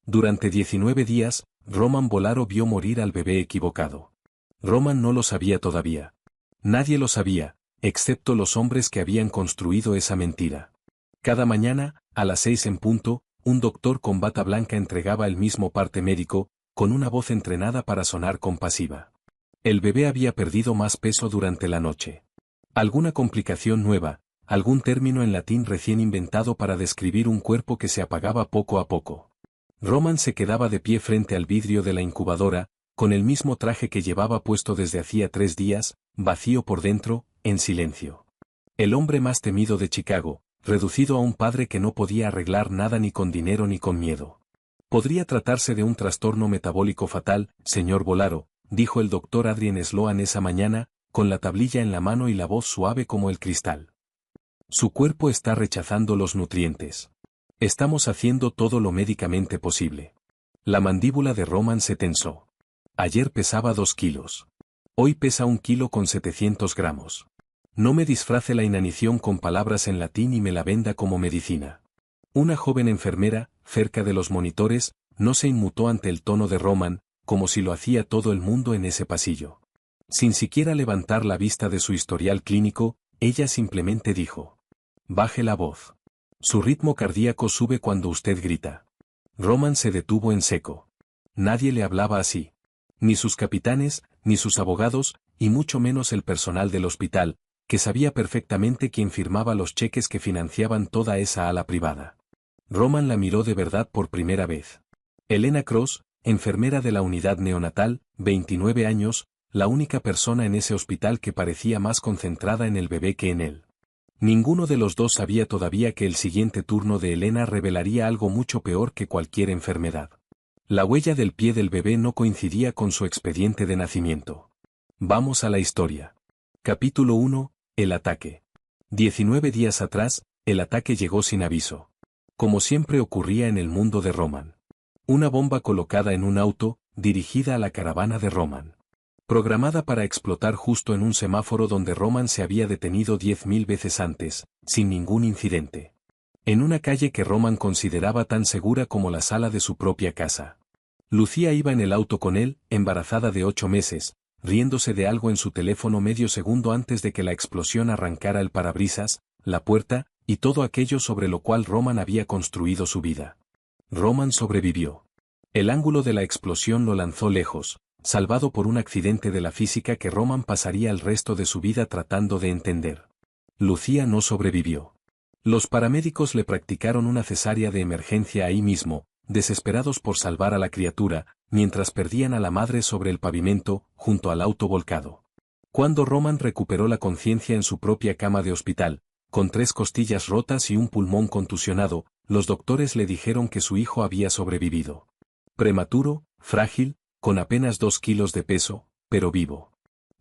Durante 19 días, Roman Bolaro vio morir al bebé equivocado. Roman no lo sabía todavía. Nadie lo sabía, excepto los hombres que habían construido esa mentira. Cada mañana, a las 6 en punto, un doctor con bata blanca entregaba el mismo parte médico, con una voz entrenada para sonar compasiva. El bebé había perdido más peso durante la noche. Alguna complicación nueva, algún término en latín recién inventado para describir un cuerpo que se apagaba poco a poco. Roman se quedaba de pie frente al vidrio de la incubadora, con el mismo traje que llevaba puesto desde hacía 3 días, vacío por dentro, en silencio. El hombre más temido de Chicago, reducido a un padre que no podía arreglar nada ni con dinero ni con miedo. Podría tratarse de un trastorno metabólico fatal, señor Bolaro, dijo el doctor Adrien Sloan esa mañana, con la tablilla en la mano y la voz suave como el cristal. Su cuerpo está rechazando los nutrientes. Estamos haciendo todo lo médicamente posible. La mandíbula de Roman se tensó. Ayer pesaba 2 kilos. Hoy pesa 1 kilo con 700 gramos. No me disfrace la inanición con palabras en latín y me la venda como medicina. Una joven enfermera, cerca de los monitores, no se inmutó ante el tono de Roman, como si lo hacía todo el mundo en ese pasillo. Sin siquiera levantar la vista de su historial clínico, ella simplemente dijo: baje la voz. Su ritmo cardíaco sube cuando usted grita. Roman se detuvo en seco. Nadie le hablaba así. Ni sus capitanes, ni sus abogados, y mucho menos el personal del hospital, que sabía perfectamente quién firmaba los cheques que financiaban toda esa ala privada. Roman la miró de verdad por primera vez. Elena Cross, enfermera de la unidad neonatal, 29 años, la única persona en ese hospital que parecía más concentrada en el bebé que en él. Ninguno de los dos sabía todavía que el siguiente turno de Elena revelaría algo mucho peor que cualquier enfermedad. La huella del pie del bebé no coincidía con su expediente de nacimiento. Vamos a la historia. Capítulo 1. El ataque. 19 días atrás, el ataque llegó sin aviso. Como siempre ocurría en el mundo de Roman. Una bomba colocada en un auto, dirigida a la caravana de Roman. Programada para explotar justo en un semáforo donde Roman se había detenido 10.000 veces antes, sin ningún incidente. En una calle que Roman consideraba tan segura como la sala de su propia casa. Lucía iba en el auto con él, embarazada de 8 meses, riéndose de algo en su teléfono medio segundo antes de que la explosión arrancara el parabrisas, la puerta, y todo aquello sobre lo cual Roman había construido su vida. Roman sobrevivió. El ángulo de la explosión lo lanzó lejos, salvado por un accidente de la física que Roman pasaría el resto de su vida tratando de entender. Lucía no sobrevivió. Los paramédicos le practicaron una cesárea de emergencia ahí mismo, desesperados por salvar a la criatura, mientras perdían a la madre sobre el pavimento, junto al auto volcado. Cuando Roman recuperó la conciencia en su propia cama de hospital, con 3 costillas rotas y un pulmón contusionado, los doctores le dijeron que su hijo había sobrevivido. Prematuro, frágil, con apenas 2 kilos de peso, pero vivo.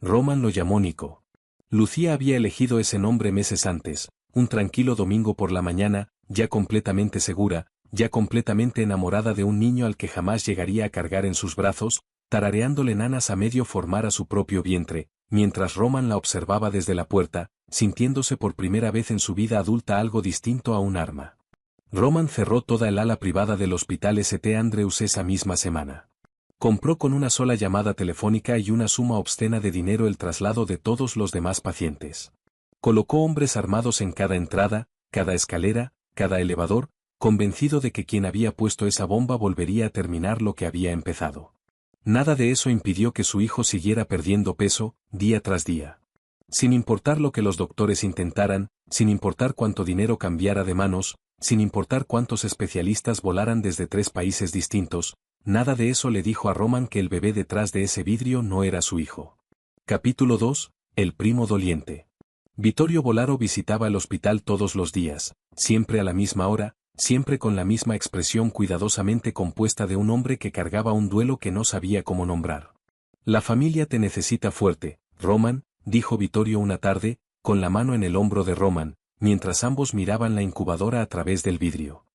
Roman lo llamó Nico. Lucía había elegido ese nombre meses antes, un tranquilo domingo por la mañana, ya completamente segura, ya completamente enamorada de un niño al que jamás llegaría a cargar en sus brazos, tarareándole nanas a medio formar a su propio vientre, mientras Roman la observaba desde la puerta, sintiéndose por primera vez en su vida adulta algo distinto a un arma. Roman cerró toda el ala privada del Hospital St. Andrews esa misma semana. Compró con una sola llamada telefónica y una suma obscena de dinero el traslado de todos los demás pacientes. Colocó hombres armados en cada entrada, cada escalera, cada elevador, convencido de que quien había puesto esa bomba volvería a terminar lo que había empezado. Nada de eso impidió que su hijo siguiera perdiendo peso, día tras día. Sin importar lo que los doctores intentaran, sin importar cuánto dinero cambiara de manos, sin importar cuántos especialistas volaran desde 3 países distintos, nada de eso le dijo a Roman que el bebé detrás de ese vidrio no era su hijo. Capítulo 2. El primo doliente. Vittorio Bolaro visitaba el hospital todos los días, siempre a la misma hora, siempre con la misma expresión cuidadosamente compuesta de un hombre que cargaba un duelo que no sabía cómo nombrar. La familia te necesita fuerte, Roman, dijo Vittorio una tarde, con la mano en el hombro de Roman, mientras ambos miraban la incubadora a través del vidrio.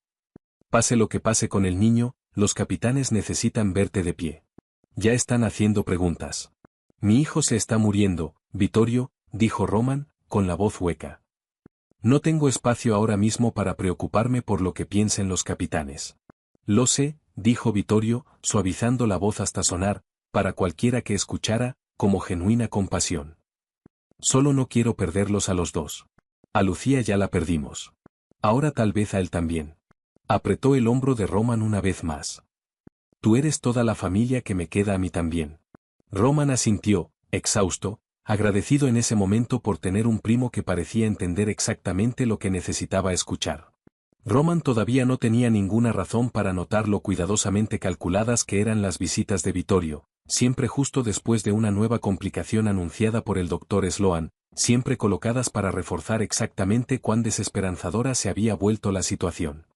Pase lo que pase con el niño, los capitanes necesitan verte de pie. Ya están haciendo preguntas. Mi hijo se está muriendo, Vittorio, dijo Roman, con la voz hueca. No tengo espacio ahora mismo para preocuparme por lo que piensen los capitanes. Lo sé, dijo Vittorio, suavizando la voz hasta sonar, para cualquiera que escuchara, como genuina compasión. Solo no quiero perderlos a los dos. A Lucía ya la perdimos. Ahora tal vez a él también. Apretó el hombro de Roman una vez más. Tú eres toda la familia que me queda a mí también. Roman asintió, exhausto, agradecido en ese momento por tener un primo que parecía entender exactamente lo que necesitaba escuchar. Roman todavía no tenía ninguna razón para notar lo cuidadosamente calculadas que eran las visitas de Vittorio, siempre justo después de una nueva complicación anunciada por el doctor Sloan, siempre colocadas para reforzar exactamente cuán desesperanzadora se había vuelto la situación.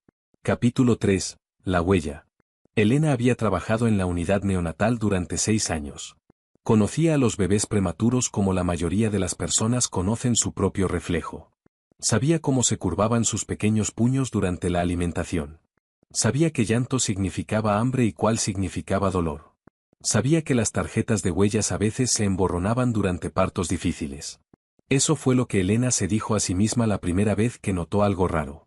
Capítulo 3. La huella. Elena había trabajado en la unidad neonatal durante 6 años. Conocía a los bebés prematuros como la mayoría de las personas conocen su propio reflejo. Sabía cómo se curvaban sus pequeños puños durante la alimentación. Sabía que llanto significaba hambre y cuál significaba dolor. Sabía que las tarjetas de huellas a veces se emborronaban durante partos difíciles. Eso fue lo que Elena se dijo a sí misma la primera vez que notó algo raro.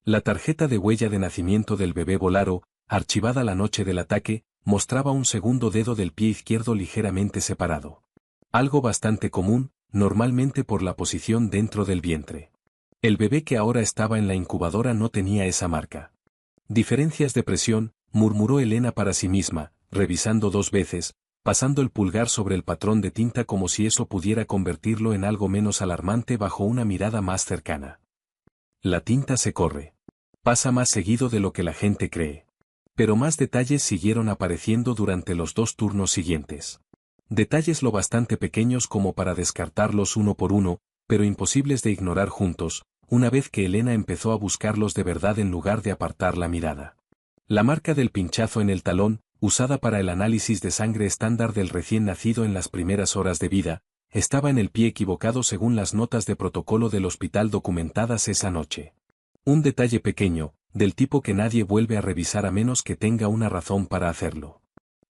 La tarjeta de huella de nacimiento del bebé Bolaro, archivada la noche del ataque, mostraba un segundo dedo del pie izquierdo ligeramente separado. Algo bastante común, normalmente por la posición dentro del vientre. El bebé que ahora estaba en la incubadora no tenía esa marca. Diferencias de presión, murmuró Elena para sí misma, revisando 2 veces, pasando el pulgar sobre el patrón de tinta como si eso pudiera convertirlo en algo menos alarmante bajo una mirada más cercana. La tinta se corre. Pasa más seguido de lo que la gente cree. Pero más detalles siguieron apareciendo durante los 2 turnos siguientes. Detalles lo bastante pequeños como para descartarlos uno por uno, pero imposibles de ignorar juntos, una vez que Elena empezó a buscarlos de verdad en lugar de apartar la mirada. La marca del pinchazo en el talón, usada para el análisis de sangre estándar del recién nacido en las primeras horas de vida, estaba en el pie equivocado según las notas de protocolo del hospital documentadas esa noche. Un detalle pequeño, del tipo que nadie vuelve a revisar a menos que tenga una razón para hacerlo.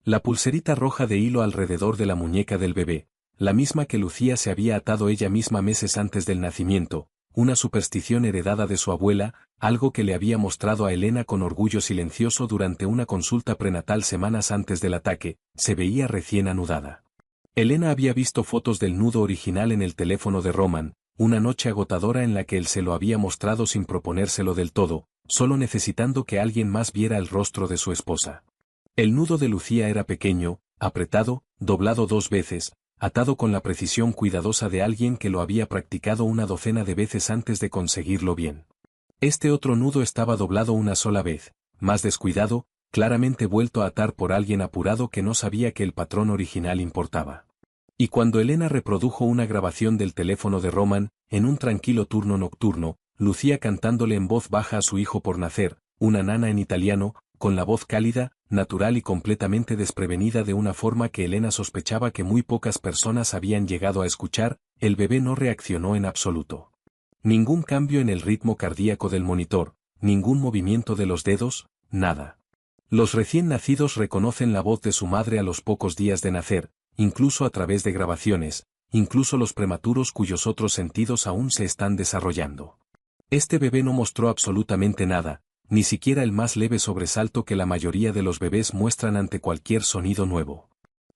La pulserita roja de hilo alrededor de la muñeca del bebé, la misma que Lucía se había atado ella misma meses antes del nacimiento, una superstición heredada de su abuela, algo que le había mostrado a Elena con orgullo silencioso durante una consulta prenatal semanas antes del ataque, se veía recién anudada. Elena había visto fotos del nudo original en el teléfono de Roman, una noche agotadora en la que él se lo había mostrado sin proponérselo del todo, solo necesitando que alguien más viera el rostro de su esposa. El nudo de Lucía era pequeño, apretado, doblado 2 veces, atado con la precisión cuidadosa de alguien que lo había practicado una docena de veces antes de conseguirlo bien. Este otro nudo estaba doblado una sola vez, más descuidado, claramente vuelto a atar por alguien apurado que no sabía que el patrón original importaba. Y cuando Elena reprodujo una grabación del teléfono de Roman, en un tranquilo turno nocturno, Lucía cantándole en voz baja a su hijo por nacer, una nana en italiano, con la voz cálida, natural y completamente desprevenida de una forma que Elena sospechaba que muy pocas personas habían llegado a escuchar, el bebé no reaccionó en absoluto. Ningún cambio en el ritmo cardíaco del monitor, ningún movimiento de los dedos, nada. Los recién nacidos reconocen la voz de su madre a los pocos días de nacer, incluso a través de grabaciones, incluso los prematuros cuyos otros sentidos aún se están desarrollando. Este bebé no mostró absolutamente nada, ni siquiera el más leve sobresalto que la mayoría de los bebés muestran ante cualquier sonido nuevo.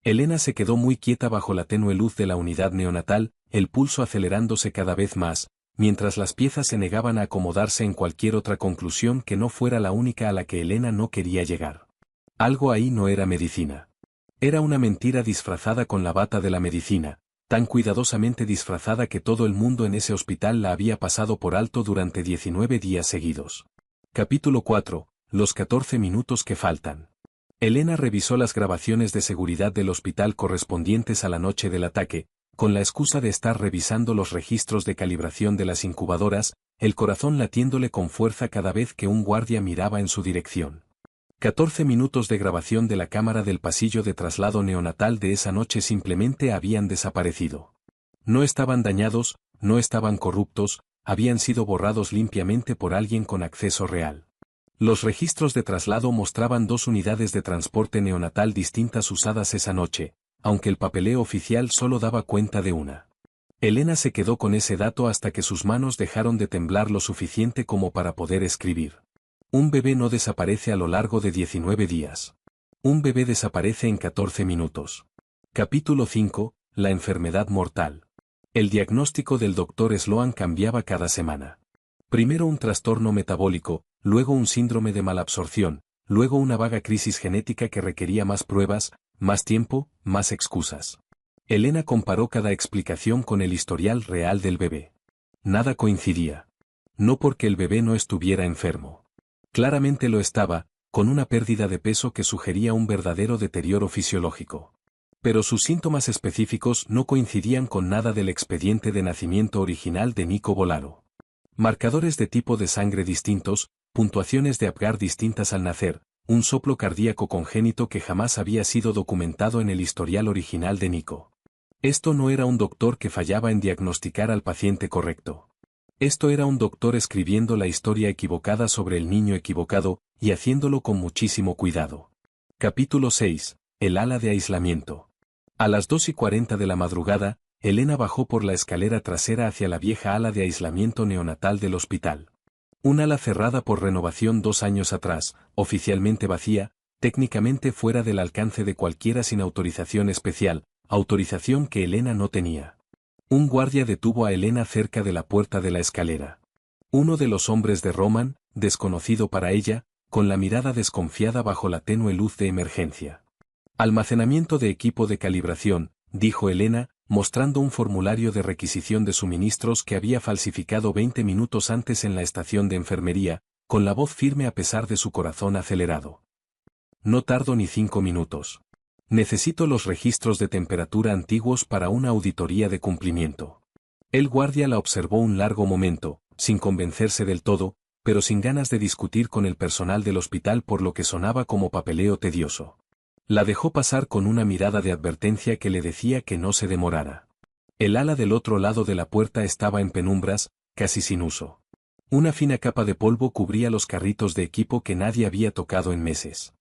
Elena se quedó muy quieta bajo la tenue luz de la unidad neonatal, el pulso acelerándose cada vez más, mientras las piezas se negaban a acomodarse en cualquier otra conclusión que no fuera la única a la que Elena no quería llegar. Algo ahí no era medicina. Era una mentira disfrazada con la bata de la medicina, tan cuidadosamente disfrazada que todo el mundo en ese hospital la había pasado por alto durante 19 días seguidos. Capítulo 4. Los 14 minutos que faltan. Elena revisó las grabaciones de seguridad del hospital correspondientes a la noche del ataque, con la excusa de estar revisando los registros de calibración de las incubadoras, el corazón latiéndole con fuerza cada vez que un guardia miraba en su dirección. 14 minutos de grabación de la cámara del pasillo de traslado neonatal de esa noche simplemente habían desaparecido. No estaban dañados, no estaban corruptos, habían sido borrados limpiamente por alguien con acceso real. Los registros de traslado mostraban 2 unidades de transporte neonatal distintas usadas esa noche, aunque el papeleo oficial solo daba cuenta de una. Elena se quedó con ese dato hasta que sus manos dejaron de temblar lo suficiente como para poder escribir. Un bebé no desaparece a lo largo de 19 días. Un bebé desaparece en 14 minutos. Capítulo 5. La enfermedad mortal. El diagnóstico del Dr. Sloan cambiaba cada semana. Primero un trastorno metabólico, luego un síndrome de malabsorción, luego una vaga crisis genética que requería más pruebas, más tiempo, más excusas. Elena comparó cada explicación con el historial real del bebé. Nada coincidía. No porque el bebé no estuviera enfermo. Claramente lo estaba, con una pérdida de peso que sugería un verdadero deterioro fisiológico. Pero sus síntomas específicos no coincidían con nada del expediente de nacimiento original de Nico Bolaro. Marcadores de tipo de sangre distintos, puntuaciones de Apgar distintas al nacer, un soplo cardíaco congénito que jamás había sido documentado en el historial original de Nico. Esto no era un doctor que fallaba en diagnosticar al paciente correcto. Esto era un doctor escribiendo la historia equivocada sobre el niño equivocado, y haciéndolo con muchísimo cuidado. Capítulo 6. El ala de aislamiento. A las 2:40 de la madrugada, Elena bajó por la escalera trasera hacia la vieja ala de aislamiento neonatal del hospital. Un ala cerrada por renovación 2 años atrás, oficialmente vacía, técnicamente fuera del alcance de cualquiera sin autorización especial, autorización que Elena no tenía. Un guardia detuvo a Elena cerca de la puerta de la escalera. Uno de los hombres de Roman, desconocido para ella, con la mirada desconfiada bajo la tenue luz de emergencia. Almacenamiento de equipo de calibración, dijo Elena, mostrando un formulario de requisición de suministros que había falsificado 20 minutos antes en la estación de enfermería, con la voz firme a pesar de su corazón acelerado. No tardo ni 5 minutos. Necesito los registros de temperatura antiguos para una auditoría de cumplimiento. El guardia la observó un largo momento, sin convencerse del todo, pero sin ganas de discutir con el personal del hospital por lo que sonaba como papeleo tedioso. La dejó pasar con una mirada de advertencia que le decía que no se demorara. El ala del otro lado de la puerta estaba en penumbras, casi sin uso. Una fina capa de polvo cubría los carritos de equipo que nadie había tocado en meses.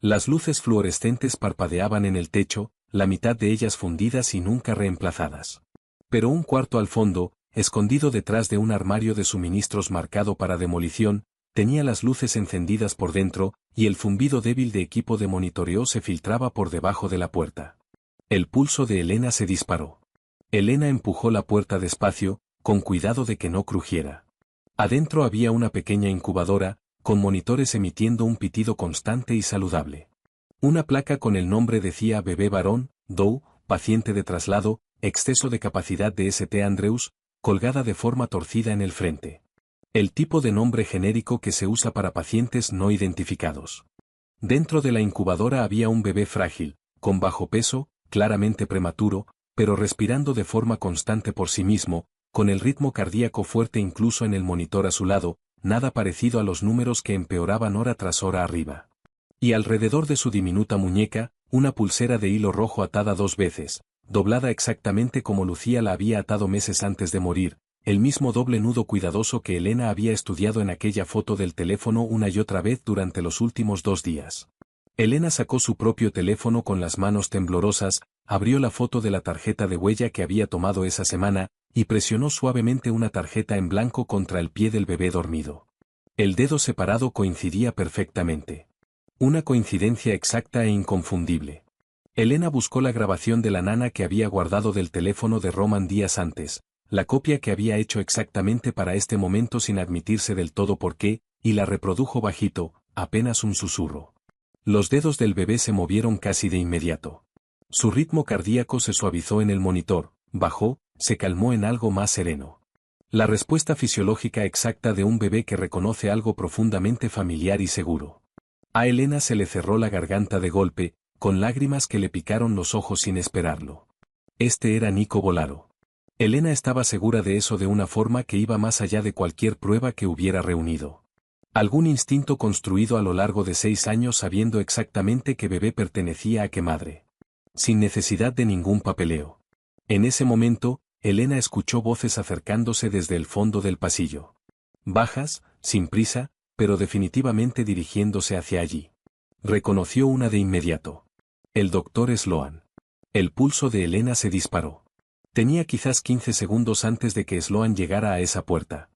Las luces fluorescentes parpadeaban en el techo, la mitad de ellas fundidas y nunca reemplazadas. Pero un cuarto al fondo, escondido detrás de un armario de suministros marcado para demolición, tenía las luces encendidas por dentro, y el zumbido débil de equipo de monitoreo se filtraba por debajo de la puerta. El pulso de Elena se disparó. Elena empujó la puerta despacio, con cuidado de que no crujiera. Adentro había una pequeña incubadora, con monitores emitiendo un pitido constante y saludable. Una placa con el nombre decía bebé varón, Dow, paciente de traslado, exceso de capacidad de St. Andrews, colgada de forma torcida en el frente. El tipo de nombre genérico que se usa para pacientes no identificados. Dentro de la incubadora había un bebé frágil, con bajo peso, claramente prematuro, pero respirando de forma constante por sí mismo, con el ritmo cardíaco fuerte incluso en el monitor a su lado, nada parecido a los números que empeoraban hora tras hora arriba. Y alrededor de su diminuta muñeca, una pulsera de hilo rojo atada 2 veces, doblada exactamente como Lucía la había atado meses antes de morir, el mismo doble nudo cuidadoso que Elena había estudiado en aquella foto del teléfono una y otra vez durante los últimos 2 días. Elena sacó su propio teléfono con las manos temblorosas, abrió la foto de la tarjeta de huella que había tomado esa semana, y presionó suavemente una tarjeta en blanco contra el pie del bebé dormido. El dedo separado coincidía perfectamente. Una coincidencia exacta e inconfundible. Elena buscó la grabación de la nana que había guardado del teléfono de Roman días antes, la copia que había hecho exactamente para este momento sin admitirse del todo por qué, y la reprodujo bajito, apenas un susurro. Los dedos del bebé se movieron casi de inmediato. Su ritmo cardíaco se suavizó en el monitor, bajó, se calmó en algo más sereno. La respuesta fisiológica exacta de un bebé que reconoce algo profundamente familiar y seguro. A Elena se le cerró la garganta de golpe, con lágrimas que le picaron los ojos sin esperarlo. Este era Nico Bolaro. Elena estaba segura de eso de una forma que iba más allá de cualquier prueba que hubiera reunido. Algún instinto construido a lo largo de 6 años sabiendo exactamente qué bebé pertenecía a qué madre. Sin necesidad de ningún papeleo. En ese momento, Elena escuchó voces acercándose desde el fondo del pasillo. Bajas, sin prisa, pero definitivamente dirigiéndose hacia allí. Reconoció una de inmediato. El Dr. Sloan. El pulso de Elena se disparó. Tenía quizás 15 segundos antes de que Sloan llegara a esa puerta.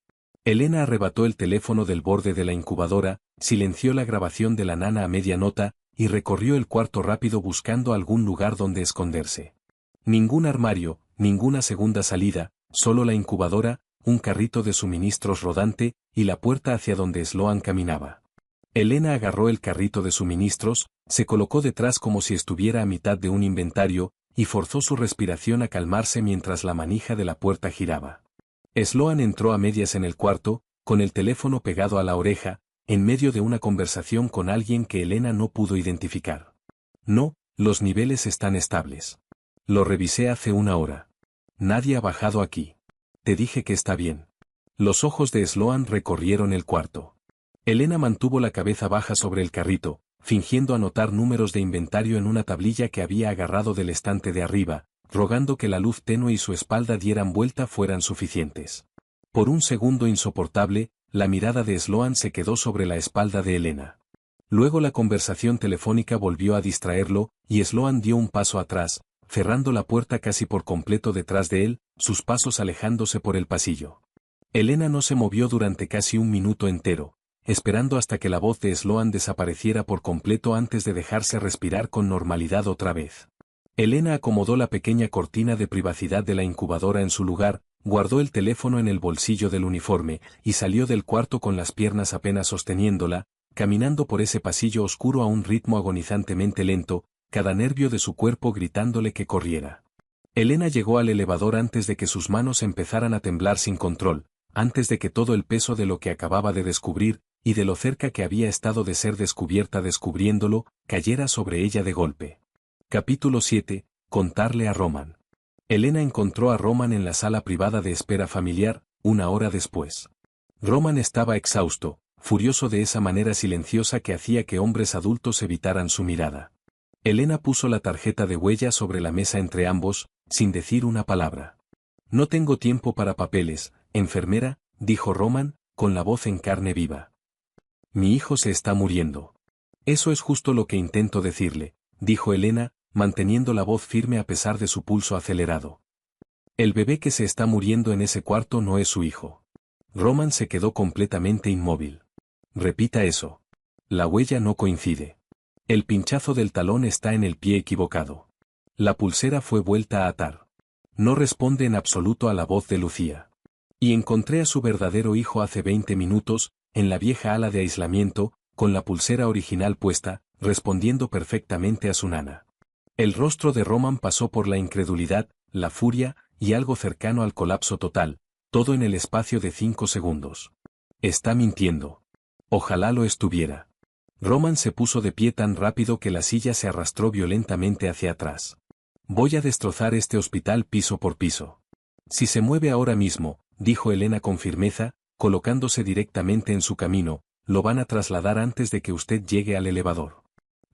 Elena arrebató el teléfono del borde de la incubadora, silenció la grabación de la nana a media nota, y recorrió el cuarto rápido buscando algún lugar donde esconderse. Ningún armario, ninguna segunda salida, solo la incubadora, un carrito de suministros rodante, y la puerta hacia donde Sloan caminaba. Elena agarró el carrito de suministros, se colocó detrás como si estuviera a mitad de un inventario, y forzó su respiración a calmarse mientras la manija de la puerta giraba. Sloan entró a medias en el cuarto, con el teléfono pegado a la oreja, en medio de una conversación con alguien que Elena no pudo identificar. No, los niveles están estables. Lo revisé hace una hora. Nadie ha bajado aquí. Te dije que está bien. Los ojos de Sloan recorrieron el cuarto. Elena mantuvo la cabeza baja sobre el carrito, fingiendo anotar números de inventario en una tablilla que había agarrado del estante de arriba, rogando que la luz tenue y su espalda dieran vuelta fueran suficientes. Por un segundo insoportable, la mirada de Sloan se quedó sobre la espalda de Elena. Luego la conversación telefónica volvió a distraerlo, y Sloan dio un paso atrás, cerrando la puerta casi por completo detrás de él, sus pasos alejándose por el pasillo. Elena no se movió durante casi un minuto entero, esperando hasta que la voz de Sloan desapareciera por completo antes de dejarse respirar con normalidad otra vez. Elena acomodó la pequeña cortina de privacidad de la incubadora en su lugar, guardó el teléfono en el bolsillo del uniforme, y salió del cuarto con las piernas apenas sosteniéndola, caminando por ese pasillo oscuro a un ritmo agonizantemente lento, cada nervio de su cuerpo gritándole que corriera. Elena llegó al elevador antes de que sus manos empezaran a temblar sin control, antes de que todo el peso de lo que acababa de descubrir, y de lo cerca que había estado de ser descubierta descubriéndolo, cayera sobre ella de golpe. Capítulo 7. Contarle a Roman. Elena encontró a Roman en la sala privada de espera familiar, una hora después. Roman estaba exhausto, furioso de esa manera silenciosa que hacía que hombres adultos evitaran su mirada. Elena puso la tarjeta de huella sobre la mesa entre ambos, sin decir una palabra. No tengo tiempo para papeles, enfermera, dijo Roman, con la voz en carne viva. Mi hijo se está muriendo. Eso es justo lo que intento decirle, dijo Elena, manteniendo la voz firme a pesar de su pulso acelerado. El bebé que se está muriendo en ese cuarto no es su hijo. Roman se quedó completamente inmóvil. Repita eso. La huella no coincide. El pinchazo del talón está en el pie equivocado. La pulsera fue vuelta a atar. No responde en absoluto a la voz de Lucía. Y encontré a su verdadero hijo hace 20 minutos, en la vieja ala de aislamiento, con la pulsera original puesta, respondiendo perfectamente a su nana. El rostro de Roman pasó por la incredulidad, la furia, y algo cercano al colapso total, todo en el espacio de 5 segundos. Está mintiendo. Ojalá lo estuviera. Roman se puso de pie tan rápido que la silla se arrastró violentamente hacia atrás. Voy a destrozar este hospital piso por piso. Si se mueve ahora mismo, dijo Elena con firmeza, colocándose directamente en su camino, lo van a trasladar antes de que usted llegue al elevador.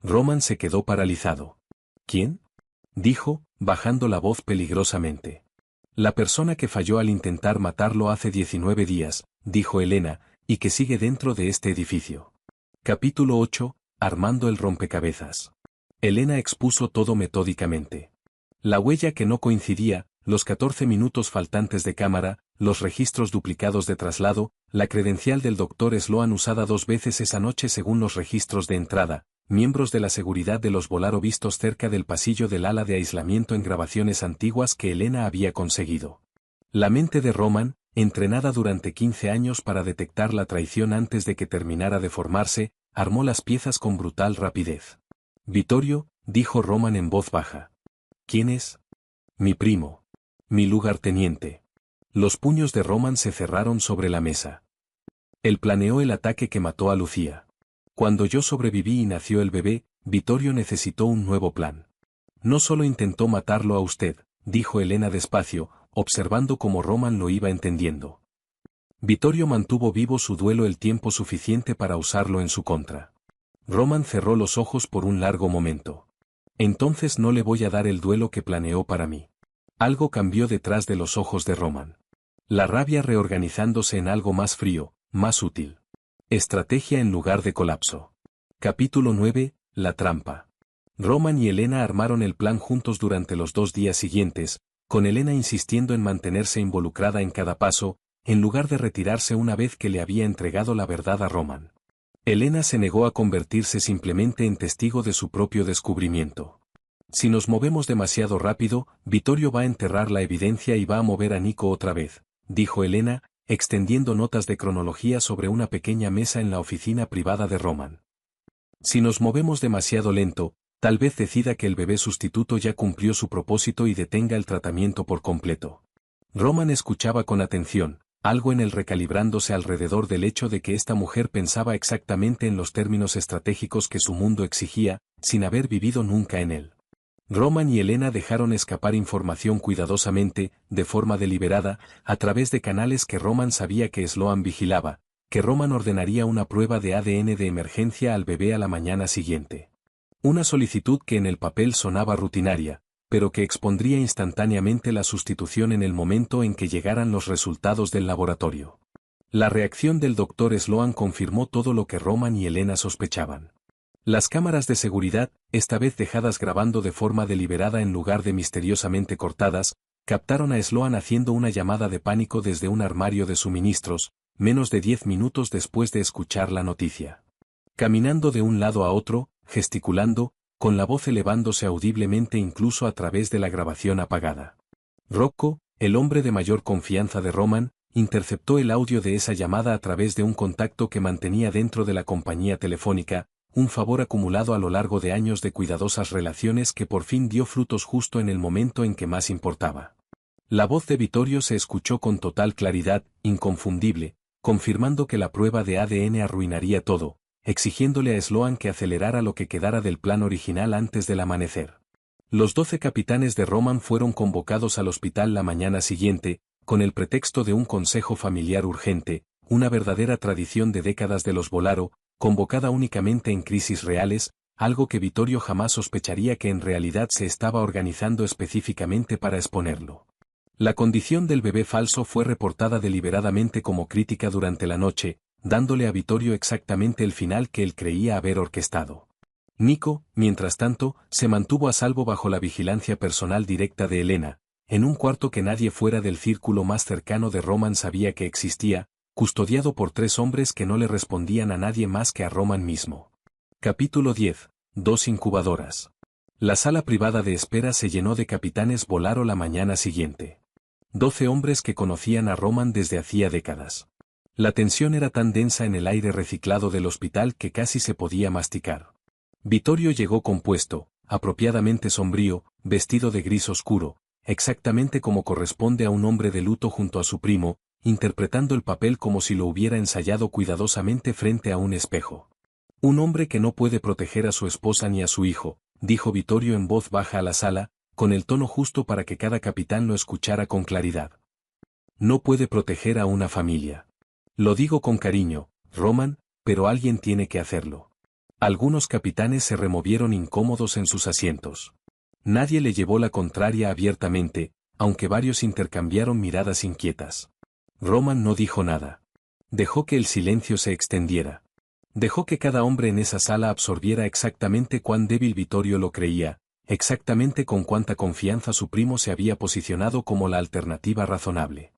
Roman se quedó paralizado. ¿Quién? Dijo, bajando la voz peligrosamente. La persona que falló al intentar matarlo hace 19 días, dijo Elena, y que sigue dentro de este edificio. Capítulo 8. Armando el rompecabezas. Elena expuso todo metódicamente. La huella que no coincidía, los 14 minutos faltantes de cámara, los registros duplicados de traslado, la credencial del doctor Sloan usada 2 veces esa noche según los registros de entrada, miembros de la seguridad de los Volaro vistos cerca del pasillo del ala de aislamiento en grabaciones antiguas que Elena había conseguido. La mente de Roman, entrenada durante 15 años para detectar la traición antes de que terminara de formarse, armó las piezas con brutal rapidez. Vittorio, dijo Roman en voz baja. ¿Quién es? Mi primo. Mi lugarteniente. Los puños de Roman se cerraron sobre la mesa. Él planeó el ataque que mató a Lucía. Cuando yo sobreviví y nació el bebé, Vittorio necesitó un nuevo plan. No solo intentó matarlo a usted, dijo Elena despacio, observando cómo Roman lo iba entendiendo. Vittorio mantuvo vivo su duelo el tiempo suficiente para usarlo en su contra. Roman cerró los ojos por un largo momento. Entonces no le voy a dar el duelo que planeó para mí. Algo cambió detrás de los ojos de Roman. La rabia reorganizándose en algo más frío, más útil. Estrategia en lugar de colapso. Capítulo 9. La trampa. Roman y Elena armaron el plan juntos durante los 2 días siguientes, con Elena insistiendo en mantenerse involucrada en cada paso, en lugar de retirarse una vez que le había entregado la verdad a Roman. Elena se negó a convertirse simplemente en testigo de su propio descubrimiento. Si nos movemos demasiado rápido, Vittorio va a enterrar la evidencia y va a mover a Nico otra vez, dijo Elena, extendiendo notas de cronología sobre una pequeña mesa en la oficina privada de Roman. Si nos movemos demasiado lento, tal vez decida que el bebé sustituto ya cumplió su propósito y detenga el tratamiento por completo. Roman escuchaba con atención, algo en él recalibrándose alrededor del hecho de que esta mujer pensaba exactamente en los términos estratégicos que su mundo exigía, sin haber vivido nunca en él. Roman y Elena dejaron escapar información cuidadosamente, de forma deliberada, a través de canales que Roman sabía que Sloan vigilaba, que Roman ordenaría una prueba de ADN de emergencia al bebé a la mañana siguiente. Una solicitud que en el papel sonaba rutinaria, pero que expondría instantáneamente la sustitución en el momento en que llegaran los resultados del laboratorio. La reacción del Dr. Sloan confirmó todo lo que Roman y Elena sospechaban. Las cámaras de seguridad, esta vez dejadas grabando de forma deliberada en lugar de misteriosamente cortadas, captaron a Sloan haciendo una llamada de pánico desde un armario de suministros, menos de 10 minutos después de escuchar la noticia. Caminando de un lado a otro, gesticulando, con la voz elevándose audiblemente incluso a través de la grabación apagada. Rocco, el hombre de mayor confianza de Roman, interceptó el audio de esa llamada a través de un contacto que mantenía dentro de la compañía telefónica, un favor acumulado a lo largo de años de cuidadosas relaciones que por fin dio frutos justo en el momento en que más importaba. La voz de Vittorio se escuchó con total claridad, inconfundible, confirmando que la prueba de ADN arruinaría todo, exigiéndole a Sloan que acelerara lo que quedara del plan original antes del amanecer. Los 12 capitanes de Roman fueron convocados al hospital la mañana siguiente, con el pretexto de un consejo familiar urgente, una verdadera tradición de décadas de los Volaro, convocada únicamente en crisis reales, algo que Vittorio jamás sospecharía que en realidad se estaba organizando específicamente para exponerlo. La condición del bebé falso fue reportada deliberadamente como crítica durante la noche, dándole a Vittorio exactamente el final que él creía haber orquestado. Nico, mientras tanto, se mantuvo a salvo bajo la vigilancia personal directa de Elena, en un cuarto que nadie fuera del círculo más cercano de Roman sabía que existía, custodiado por 3 hombres que no le respondían a nadie más que a Roman mismo. Capítulo 10. 2 incubadoras. La sala privada de espera se llenó de capitanes Volaro la mañana siguiente. 12 hombres que conocían a Roman desde hacía décadas. La tensión era tan densa en el aire reciclado del hospital que casi se podía masticar. Vittorio llegó compuesto, apropiadamente sombrío, vestido de gris oscuro, exactamente como corresponde a un hombre de luto junto a su primo, interpretando el papel como si lo hubiera ensayado cuidadosamente frente a un espejo. Un hombre que no puede proteger a su esposa ni a su hijo, dijo Vittorio en voz baja a la sala, con el tono justo para que cada capitán lo escuchara con claridad. No puede proteger a una familia. Lo digo con cariño, Roman, pero alguien tiene que hacerlo. Algunos capitanes se removieron incómodos en sus asientos. Nadie le llevó la contraria abiertamente, aunque varios intercambiaron miradas inquietas. Roman no dijo nada. Dejó que el silencio se extendiera. Dejó que cada hombre en esa sala absorbiera exactamente cuán débil Vittorio lo creía, exactamente con cuánta confianza su primo se había posicionado como la alternativa razonable.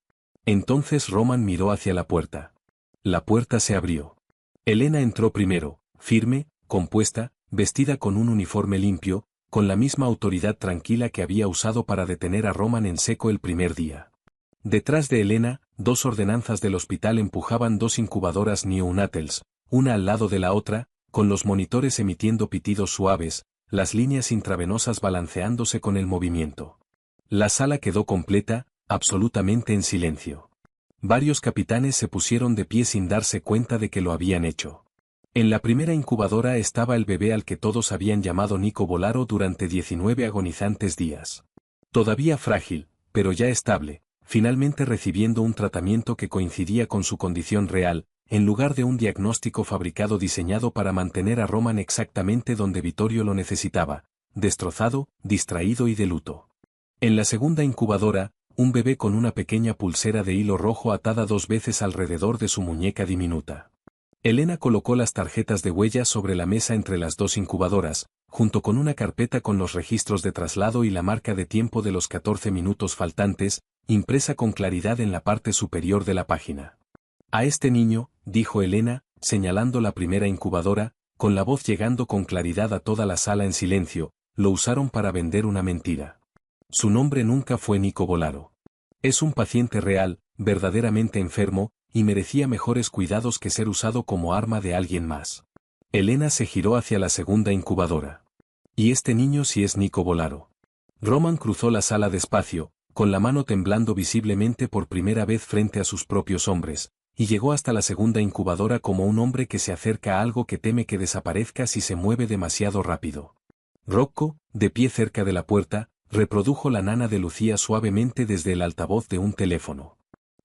Entonces Roman miró hacia la puerta. La puerta se abrió. Elena entró primero, firme, compuesta, vestida con un uniforme limpio, con la misma autoridad tranquila que había usado para detener a Roman en seco el primer día. Detrás de Elena, 2 ordenanzas del hospital empujaban 2 incubadoras neonatals, una al lado de la otra, con los monitores emitiendo pitidos suaves, las líneas intravenosas balanceándose con el movimiento. La sala quedó completa, absolutamente en silencio. Varios capitanes se pusieron de pie sin darse cuenta de que lo habían hecho. En la primera incubadora estaba el bebé al que todos habían llamado Nico Volaro durante 19 agonizantes días. Todavía frágil, pero ya estable, finalmente recibiendo un tratamiento que coincidía con su condición real, en lugar de un diagnóstico fabricado diseñado para mantener a Roman exactamente donde Vittorio lo necesitaba, destrozado, distraído y de luto. En la segunda incubadora, un bebé con una pequeña pulsera de hilo rojo atada 2 veces alrededor de su muñeca diminuta. Elena colocó las tarjetas de huellas sobre la mesa entre las 2 incubadoras, junto con una carpeta con los registros de traslado y la marca de tiempo de los 14 minutos faltantes, impresa con claridad en la parte superior de la página. A este niño, dijo Elena, señalando la primera incubadora, con la voz llegando con claridad a toda la sala en silencio, lo usaron para vender una mentira. Su nombre nunca fue Nico Bolaro. Es un paciente real, verdaderamente enfermo, y merecía mejores cuidados que ser usado como arma de alguien más. Elena se giró hacia la segunda incubadora. ¿Y este niño si es Nico Bolaro? Roman cruzó la sala despacio, con la mano temblando visiblemente por primera vez frente a sus propios hombres, y llegó hasta la segunda incubadora como un hombre que se acerca a algo que teme que desaparezca si se mueve demasiado rápido. Rocco, de pie cerca de la puerta, reprodujo la nana de Lucía suavemente desde el altavoz de un teléfono.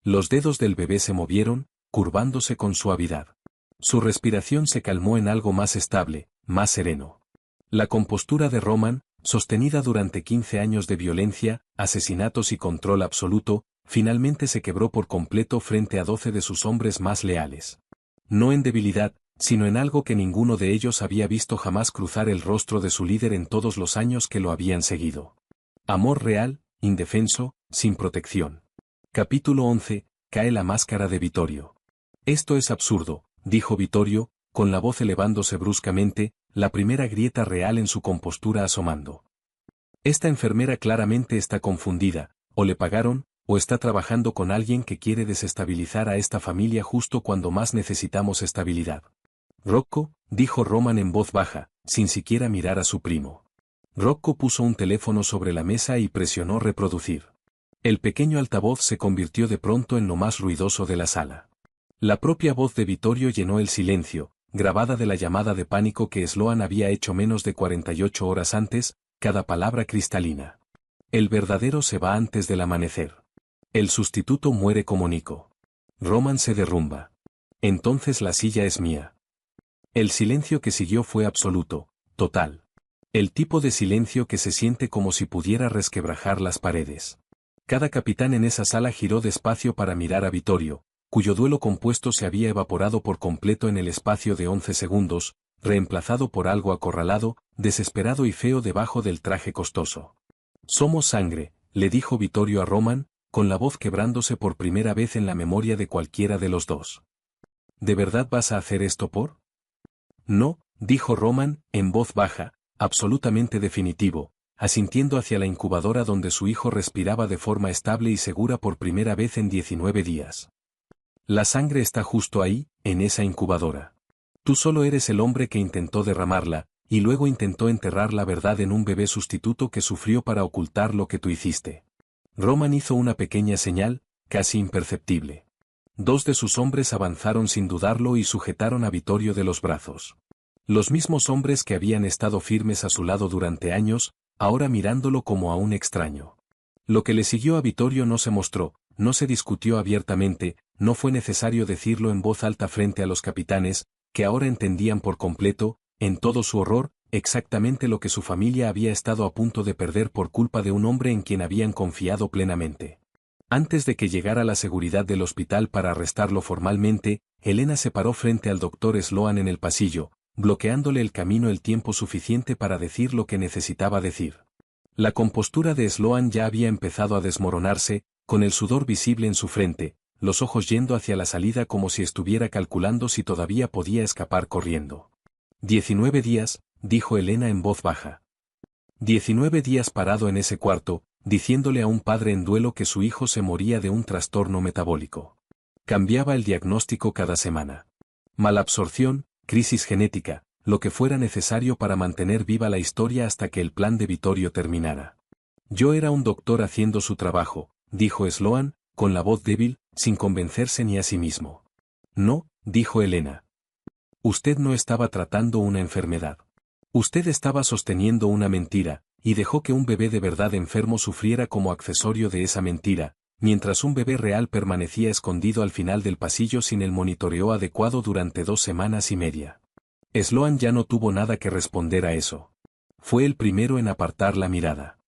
Los dedos del bebé se movieron, curvándose con suavidad. Su respiración se calmó en algo más estable, más sereno. La compostura de Roman, sostenida durante 15 años de violencia, asesinatos y control absoluto, finalmente se quebró por completo frente a 12 de sus hombres más leales. No en debilidad, sino en algo que ninguno de ellos había visto jamás cruzar el rostro de su líder en todos los años que lo habían seguido. Amor real, indefenso, sin protección. Capítulo 11. Cae la máscara de Vittorio. Esto es absurdo, dijo Vittorio, con la voz elevándose bruscamente, la primera grieta real en su compostura asomando. Esta enfermera claramente está confundida, o le pagaron, o está trabajando con alguien que quiere desestabilizar a esta familia justo cuando más necesitamos estabilidad. Rocco, dijo Roman en voz baja, sin siquiera mirar a su primo. Rocco puso un teléfono sobre la mesa y presionó reproducir. El pequeño altavoz se convirtió de pronto en lo más ruidoso de la sala. La propia voz de Vittorio llenó el silencio, grabada de la llamada de pánico que Sloan había hecho menos de 48 horas antes, cada palabra cristalina. El verdadero se va antes del amanecer. El sustituto muere como Nico. Roman se derrumba. Entonces la silla es mía. El silencio que siguió fue absoluto, total. El tipo de silencio que se siente como si pudiera resquebrajar las paredes. Cada capitán en esa sala giró despacio para mirar a Vittorio, cuyo duelo compuesto se había evaporado por completo en el espacio de 11 segundos, reemplazado por algo acorralado, desesperado y feo debajo del traje costoso. Somos sangre, le dijo Vittorio a Roman, con la voz quebrándose por primera vez en la memoria de cualquiera de los dos. ¿De verdad vas a hacer esto por? No, dijo Roman, en voz baja, absolutamente definitivo, asintiendo hacia la incubadora donde su hijo respiraba de forma estable y segura por primera vez en 19 días. La sangre está justo ahí, en esa incubadora. Tú solo eres el hombre que intentó derramarla, y luego intentó enterrar la verdad en un bebé sustituto que sufrió para ocultar lo que tú hiciste. Roman hizo una pequeña señal, casi imperceptible. Dos de sus hombres avanzaron sin dudarlo y sujetaron a Vittorio de los brazos. Los mismos hombres que habían estado firmes a su lado durante años, ahora mirándolo como a un extraño. Lo que le siguió a Vittorio no se mostró, no se discutió abiertamente, no fue necesario decirlo en voz alta frente a los capitanes, que ahora entendían por completo, en todo su horror, exactamente lo que su familia había estado a punto de perder por culpa de un hombre en quien habían confiado plenamente. Antes de que llegara la seguridad del hospital para arrestarlo formalmente, Elena se paró frente al doctor Sloan en el pasillo, bloqueándole el camino el tiempo suficiente para decir lo que necesitaba decir. La compostura de Sloan ya había empezado a desmoronarse, con el sudor visible en su frente, los ojos yendo hacia la salida como si estuviera calculando si todavía podía escapar corriendo. 19 días, dijo Elena en voz baja. 19 días parado en ese cuarto, diciéndole a un padre en duelo que su hijo se moría de un trastorno metabólico. Cambiaba el diagnóstico cada semana. Malabsorción, crisis genética, lo que fuera necesario para mantener viva la historia hasta que el plan de Vittorio terminara. Yo era un doctor haciendo su trabajo, dijo Sloan, con la voz débil, sin convencerse ni a sí mismo. No, dijo Elena. Usted no estaba tratando una enfermedad. Usted estaba sosteniendo una mentira, y dejó que un bebé de verdad enfermo sufriera como accesorio de esa mentira, mientras un bebé real permanecía escondido al final del pasillo sin el monitoreo adecuado durante 2 semanas y media. Sloan ya no tuvo nada que responder a eso. Fue el primero en apartar la mirada.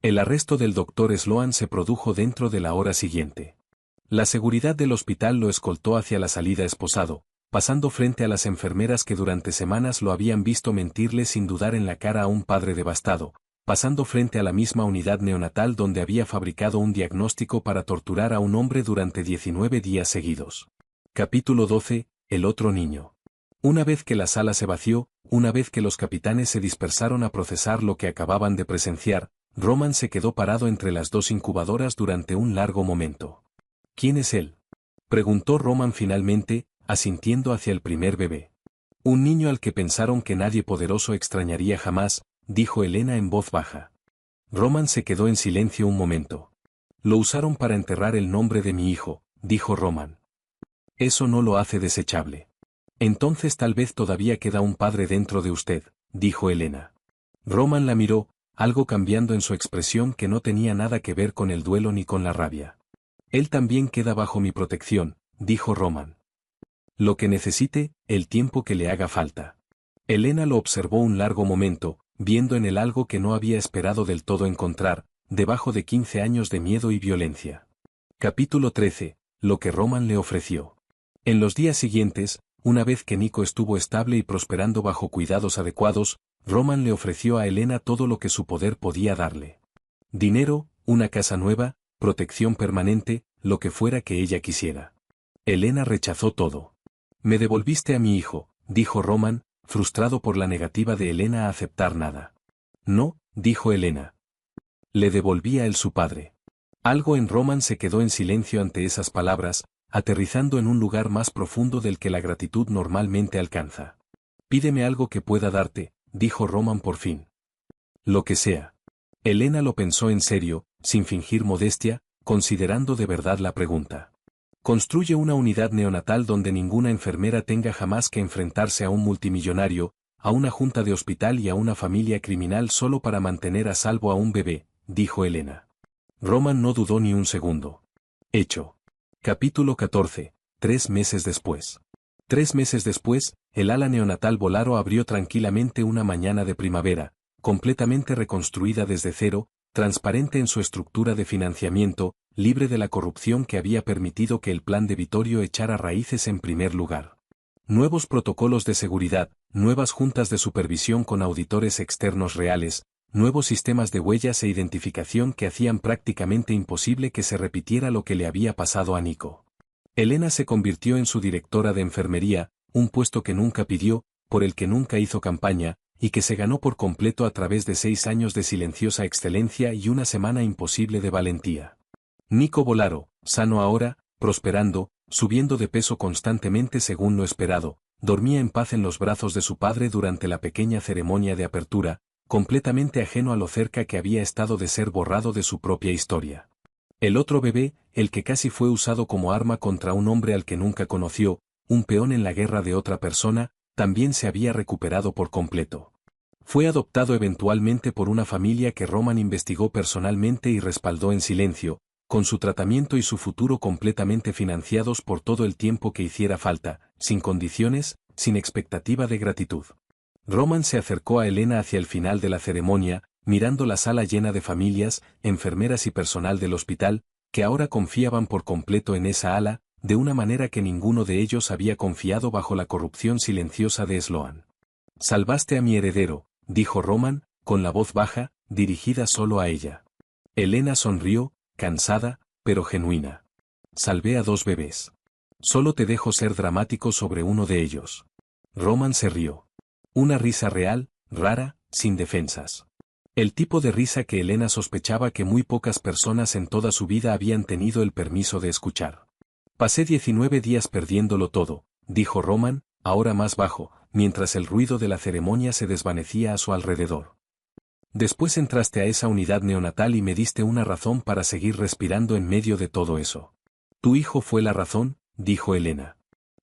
El arresto del doctor Sloan se produjo dentro de la hora siguiente. La seguridad del hospital lo escoltó hacia la salida esposado, pasando frente a las enfermeras que durante semanas lo habían visto mentirle sin dudar en la cara a un padre devastado, pasando frente a la misma unidad neonatal donde había fabricado un diagnóstico para torturar a un hombre durante 19 días seguidos. Capítulo 12. El otro niño. Una vez que la sala se vació, una vez que los capitanes se dispersaron a procesar lo que acababan de presenciar, Roman se quedó parado entre las dos incubadoras durante un largo momento. ¿Quién es él?, preguntó Roman finalmente, asintiendo hacia el primer bebé. Un niño al que pensaron que nadie poderoso extrañaría jamás, dijo Elena en voz baja. Roman se quedó en silencio un momento. Lo usaron para enterrar el nombre de mi hijo, dijo Roman. Eso no lo hace desechable. Entonces tal vez todavía queda un padre dentro de usted, dijo Elena. Roman la miró, algo cambiando en su expresión que no tenía nada que ver con el duelo ni con la rabia. Él también queda bajo mi protección, dijo Roman. Lo que necesite, el tiempo que le haga falta. Elena lo observó un largo momento, viendo en él algo que no había esperado del todo encontrar, debajo de 15 años de miedo y violencia. Capítulo 13. Lo que Roman le ofreció. En los días siguientes, una vez que Nico estuvo estable y prosperando bajo cuidados adecuados, Roman le ofreció a Elena todo lo que su poder podía darle. Dinero, una casa nueva, protección permanente, lo que fuera que ella quisiera. Elena rechazó todo. Me devolviste a mi hijo, dijo Roman, frustrado por la negativa de Elena a aceptar nada. No, dijo Elena. Le devolví a él su padre. Algo en Roman se quedó en silencio ante esas palabras, aterrizando en un lugar más profundo del que la gratitud normalmente alcanza. Pídeme algo que pueda darte, dijo Roman por fin. Lo que sea. Elena lo pensó en serio, sin fingir modestia, considerando de verdad la pregunta. Construye una unidad neonatal donde ninguna enfermera tenga jamás que enfrentarse a un multimillonario, a una junta de hospital y a una familia criminal solo para mantener a salvo a un bebé, dijo Elena. Roman no dudó ni un segundo. Hecho. Capítulo 14. 3 meses después. 3 meses después, el ala neonatal Bolaro abrió tranquilamente una mañana de primavera, completamente reconstruida desde cero, transparente en su estructura de financiamiento, libre de la corrupción que había permitido que el plan de Vittorio echara raíces en primer lugar. Nuevos protocolos de seguridad, nuevas juntas de supervisión con auditores externos reales, nuevos sistemas de huellas e identificación que hacían prácticamente imposible que se repitiera lo que le había pasado a Nico. Elena se convirtió en su directora de enfermería, un puesto que nunca pidió, por el que nunca hizo campaña, y que se ganó por completo a través de 6 años de silenciosa excelencia y una semana imposible de valentía. Nico Bolaro, sano ahora, prosperando, subiendo de peso constantemente según lo esperado, dormía en paz en los brazos de su padre durante la pequeña ceremonia de apertura, completamente ajeno a lo cerca que había estado de ser borrado de su propia historia. El otro bebé, el que casi fue usado como arma contra un hombre al que nunca conoció, un peón en la guerra de otra persona, también se había recuperado por completo. Fue adoptado eventualmente por una familia que Roman investigó personalmente y respaldó en silencio, con su tratamiento y su futuro completamente financiados por todo el tiempo que hiciera falta, sin condiciones, sin expectativa de gratitud. Roman se acercó a Elena hacia el final de la ceremonia, mirando la sala llena de familias, enfermeras y personal del hospital, que ahora confiaban por completo en esa ala, de una manera que ninguno de ellos había confiado bajo la corrupción silenciosa de Sloan. Salvaste a mi heredero, dijo Roman, con la voz baja, dirigida solo a ella. Elena sonrió, cansada, pero genuina. Salvé a 2 bebés. Solo te dejo ser dramático sobre uno de ellos. Roman se rió. Una risa real, rara, sin defensas. El tipo de risa que Elena sospechaba que muy pocas personas en toda su vida habían tenido el permiso de escuchar. Pasé 19 días perdiéndolo todo, dijo Roman, ahora más bajo, mientras el ruido de la ceremonia se desvanecía a su alrededor. Después entraste a esa unidad neonatal y me diste una razón para seguir respirando en medio de todo eso. Tu hijo fue la razón, dijo Elena.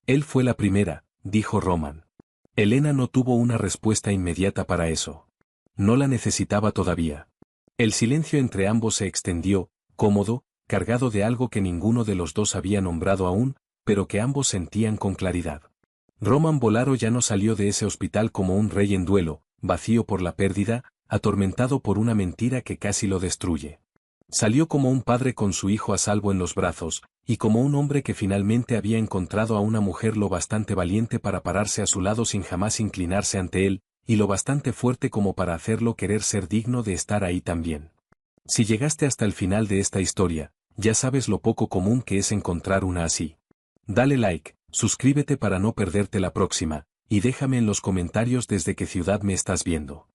Él fue la primera, dijo Roman. Elena no tuvo una respuesta inmediata para eso. No la necesitaba todavía. El silencio entre ambos se extendió, cómodo, cargado de algo que ninguno de los dos había nombrado aún, pero que ambos sentían con claridad. Roman Bolaro ya no salió de ese hospital como un rey en duelo, vacío por la pérdida, atormentado por una mentira que casi lo destruye. Salió como un padre con su hijo a salvo en los brazos, y como un hombre que finalmente había encontrado a una mujer lo bastante valiente para pararse a su lado sin jamás inclinarse ante él, y lo bastante fuerte como para hacerlo querer ser digno de estar ahí también. Si llegaste hasta el final de esta historia, ya sabes lo poco común que es encontrar una así. Dale like, suscríbete para no perderte la próxima, y déjame en los comentarios desde qué ciudad me estás viendo.